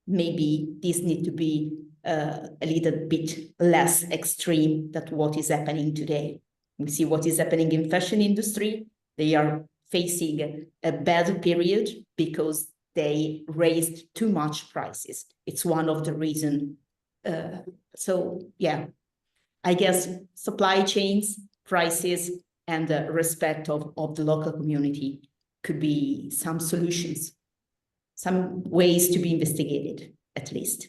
maybe this needs to be a little bit less extreme than what is happening today. We see what is happening in fashion industry. They are facing a bad period because they raised too much prices. It's one of the reasons. So yeah, I guess supply chains, prices, and the respect of the local community could be some solutions, some ways to be investigated, at least.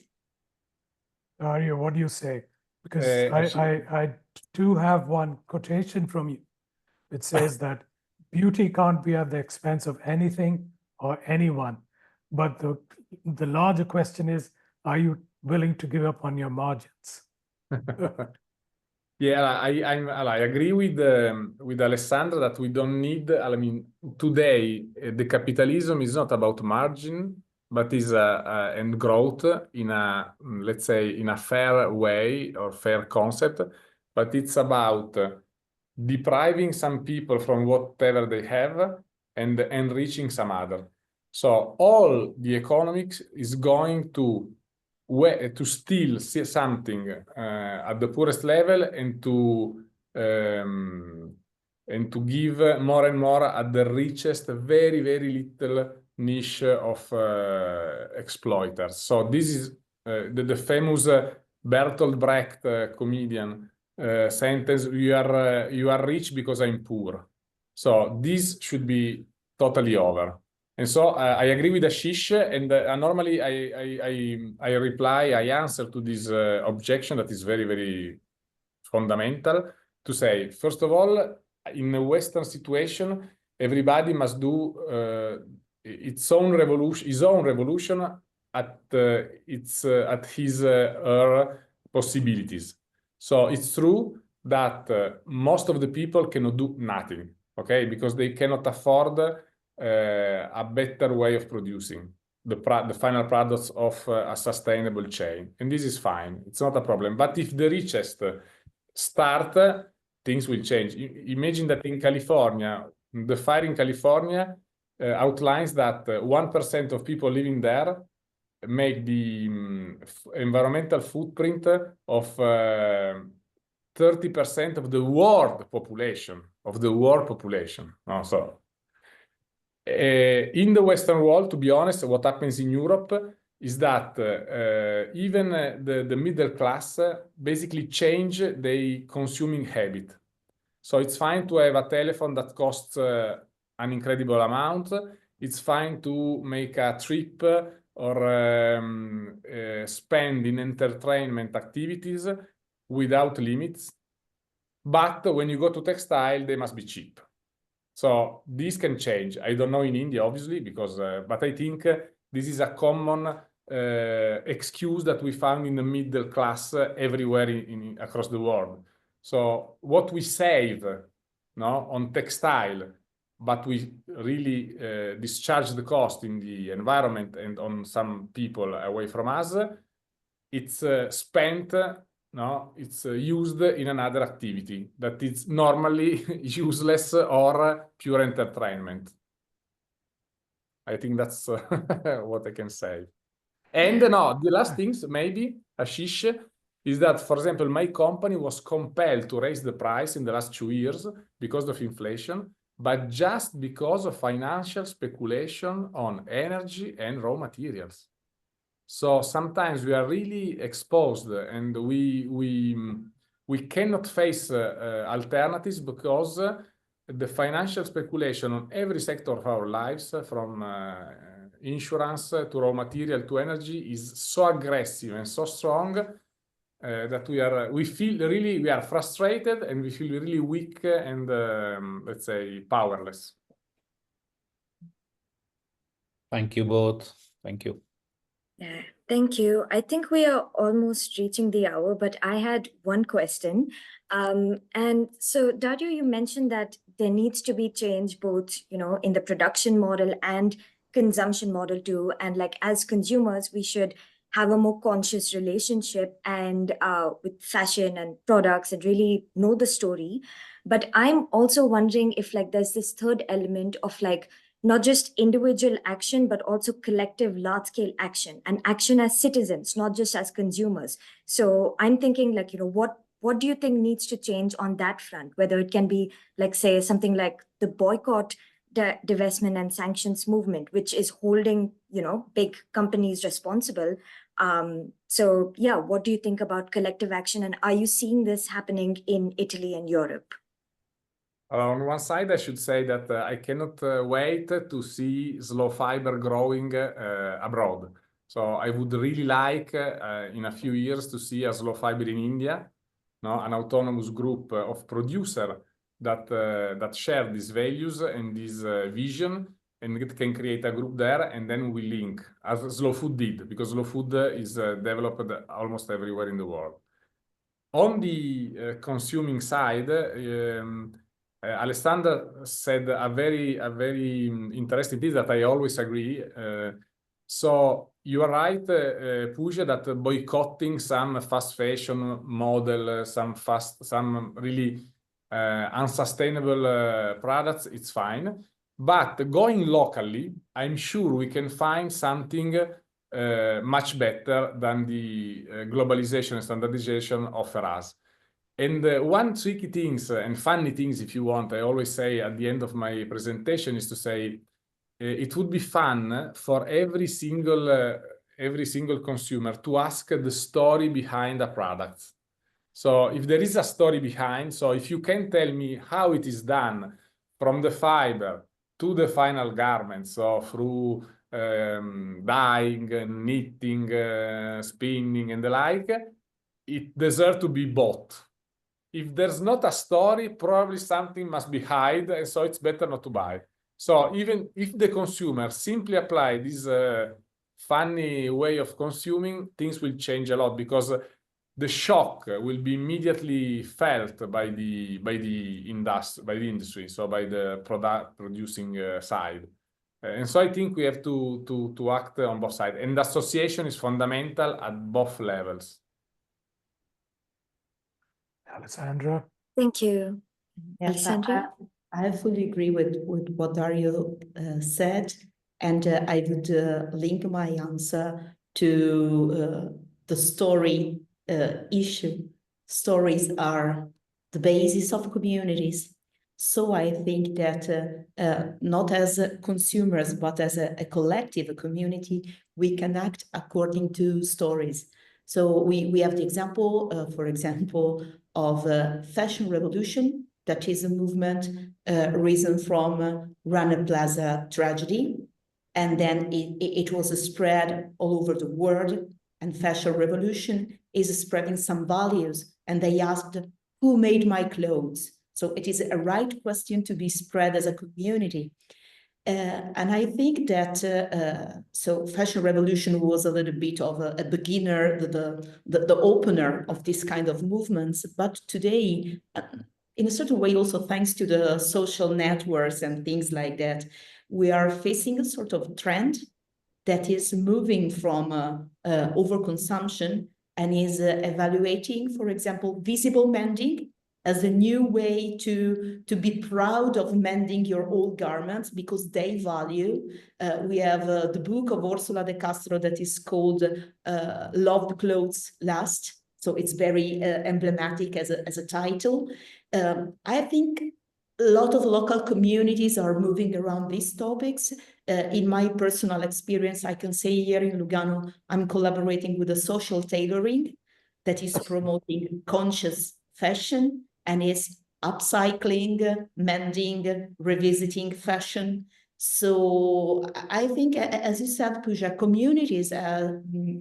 Dario, what do you say? Because Actually, I do have one quotation from you. It says that beauty can't be at the expense of anything or anyone. But the larger question is, are you willing to give up on your margins? yeah, I agree with Alessandra that we don't need. I mean, today the capitalism is not about margin, but is and growth in a, let's say, in a fair way or fair concept. But it's about depriving some people from whatever they have and enriching some other. So all the economics is going to steal something at the poorest level and to give more and more at the richest, very, very little niche of exploiters. So this is the famous Bertolt Brecht comedian sentence, you are rich because I'm poor. So this should be totally over. And so I agree with Ashish, and normally I reply, I answer to this objection that is very, very fundamental, to say, first of all, in a Western situation, everybody must do his own revolution at his her possibilities. So it's true that most of the people cannot do nothing, okay, because they cannot afford a better way of producing the final products of a sustainable chain. And this is fine. It's not a problem. But if the richest start, things will change. Imagine that in California, the fire in California outlines that 1% of people living there make the environmental footprint of 30% of the world population, No, so in the Western world, to be honest, what happens in Europe is that even the middle class basically change their consuming habit. So it's fine to have a telephone that costs an incredible amount. It's fine to make a trip or spend in entertainment activities without limits. But when you go to textile, they must be cheap. So this can change. I don't know in India, obviously, because but I think this is a common excuse that we found in the middle class everywhere across the world. So what we save, no, on textile, but we really discharge the cost in the environment and on some people away from us, it's spent. No, it's used in another activity that is normally useless or pure entertainment. I think that's what I can say. And no, the last things, maybe, Ashish, is that, for example, my company was compelled to raise the price in the last 2 years because of inflation, but just because of financial speculation on energy and raw materials. So sometimes we are really exposed and we cannot face alternatives because the financial speculation on every sector of our lives, from insurance to raw material to energy, is so aggressive and so strong that we are frustrated and we feel really weak and let's say powerless. Thank you both. Thank you. Yeah, thank you. I think we are almost reaching the hour, but I had one question. And so, Dario, you mentioned that there needs to be change both, in the production model and consumption model too. And like as consumers, we should have a more conscious relationship and with fashion and products and really know the story. But I'm also wondering if like there's this third element of like not just individual action, but also collective large-scale action and action as citizens, not just as consumers. So I'm thinking like, what do you think needs to change on that front? Whether it can be like, say, something like the boycott, divestment and sanctions movement, which is holding, big companies responsible. So yeah, what do you think about collective action? And are you seeing this happening in Italy and Europe? On one side, I should say that I cannot wait to see slow fiber growing abroad. So I would really like in a few years to see a slow fiber in India, no, an autonomous group of producers that share these values and this vision, and it can create a group there, and then we link, as Slow Food did, because Slow Food is developed almost everywhere in the world. On the consuming side, Alessandra said a very interesting thing that I always agree. So you are right, Pooja, that boycotting some fast fashion model, some really unsustainable products, it's fine. But going locally, I'm sure we can find something much better than the globalization and standardization offer us. And one tricky things and funny things, if you want, I always say at the end of my presentation is to say, it would be fun for every single consumer to ask the story behind a product. So if there is a story behind, so if you can tell me how it is done from the fiber to the final garment, so through dyeing, knitting, spinning, and the like, it deserves to be bought. If there's not a story, probably something must be hid, and so it's better not to buy. So even if the consumer simply apply this funny way of consuming, things will change a lot, because the shock will be immediately felt by the industry, so by the producing side. And so I think we have to act on both sides, and association is fundamental at both levels. Alessandra? Thank you. Yes, Alessandra? I fully agree with what Dario said, and I would link my answer to the story issue. Stories are the basis of communities. So I think that not as consumers, but as a collective, a community, we can act according to stories. So we have the example, for example, of fashion revolution. That is a movement risen from Rana Plaza tragedy. And then it was spread all over the world. And fashion revolution is spreading some values. And they asked, who made my clothes? So it is a right question to be spread as a community. And I think that, so fashion revolution was a little bit of a beginner, the opener of this kind of movements. But today, in a certain way, also thanks to the social networks and things like that, we are facing a sort of trend that is moving from overconsumption and is evaluating, for example, visible mending as a new way to be proud of mending your old garments because they value. We have the book of Ursula de Castro that is called Loved Clothes Last. So it's very emblematic as a title. I think a lot of local communities are moving around these topics. In my personal experience, I can say here in Lugano, I'm collaborating with a social tailoring that is promoting conscious fashion and is upcycling, mending, revisiting fashion. So I think, as you said, Pooja, communities have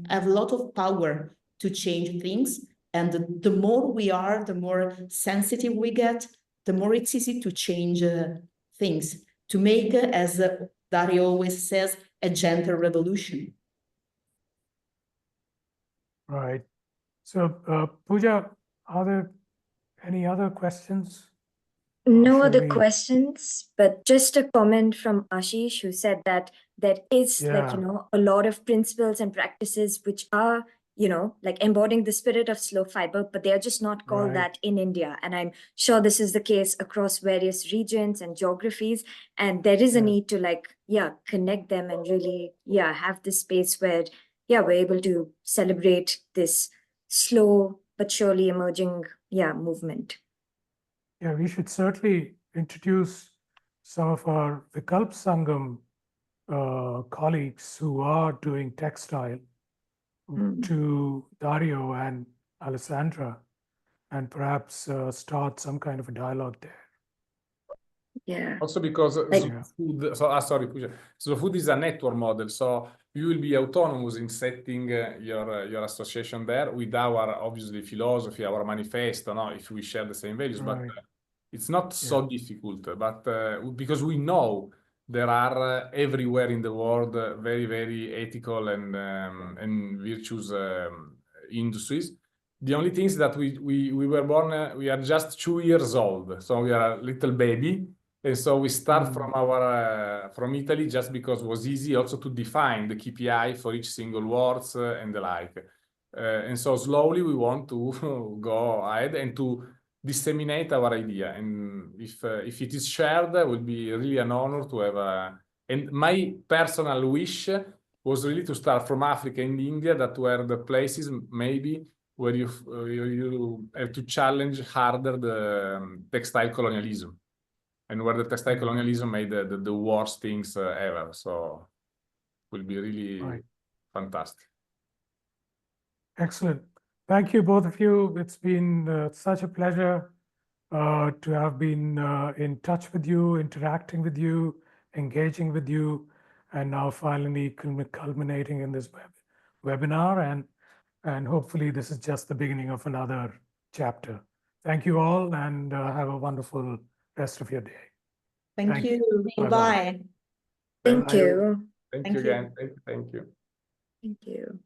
a lot of power to change things. And the more we are, the more sensitive we get, the more it's easy to change things, to make, as Dario always says, a gentle revolution. Right. So, Pooja, are there any other questions? No Shall other we- questions, but just a comment from Ashish, who said that there is like, Yeah. a lot of principles and practices which are, like embodying the spirit of slow fiber, but they are just not called Right. that in India. And I'm sure this is the case across various regions and geographies. And there is a Yeah. need to connect them and really, have this space where, we're able to celebrate this slow but surely emerging, movement. Yeah, we should certainly introduce some of our Vikalp Sangam colleagues who are doing textile to Dario and Alessandra, and perhaps start some kind of a dialogue there. Yeah. Also because Like- Slow Food, so sorry, Pooja. Slow Food is a network model. So you will be autonomous in setting your association there with our obviously philosophy, our manifesto, no, if we share the same values, but Right. it's not so difficult, but because we know there are everywhere in the world very, very ethical and virtuous industries. The only thing is that we were born, we are just 2 years old, so we are a little baby. And so we start from our from Italy just because it was easy also to define the KPI for each single words and the like. And so slowly we want to go ahead and to disseminate our idea. And if it is shared, it will be really an honor to have a. And my personal wish was really to start from Africa and India, that were the places maybe where you have to challenge harder the textile colonialism. And where the textile colonialism made the worst things ever. So it will be really fantastic. Excellent. Thank you, both of you. It's been such a pleasure to have been in touch with you, interacting with you, engaging with you, and now finally culminating in this webinar. And hopefully this is just the beginning of another chapter. Thank you all, and have a wonderful rest of your day. Thank you. Bye-bye. Bye. Thank you. Thank Thank you you. again. Thank you. Thank you.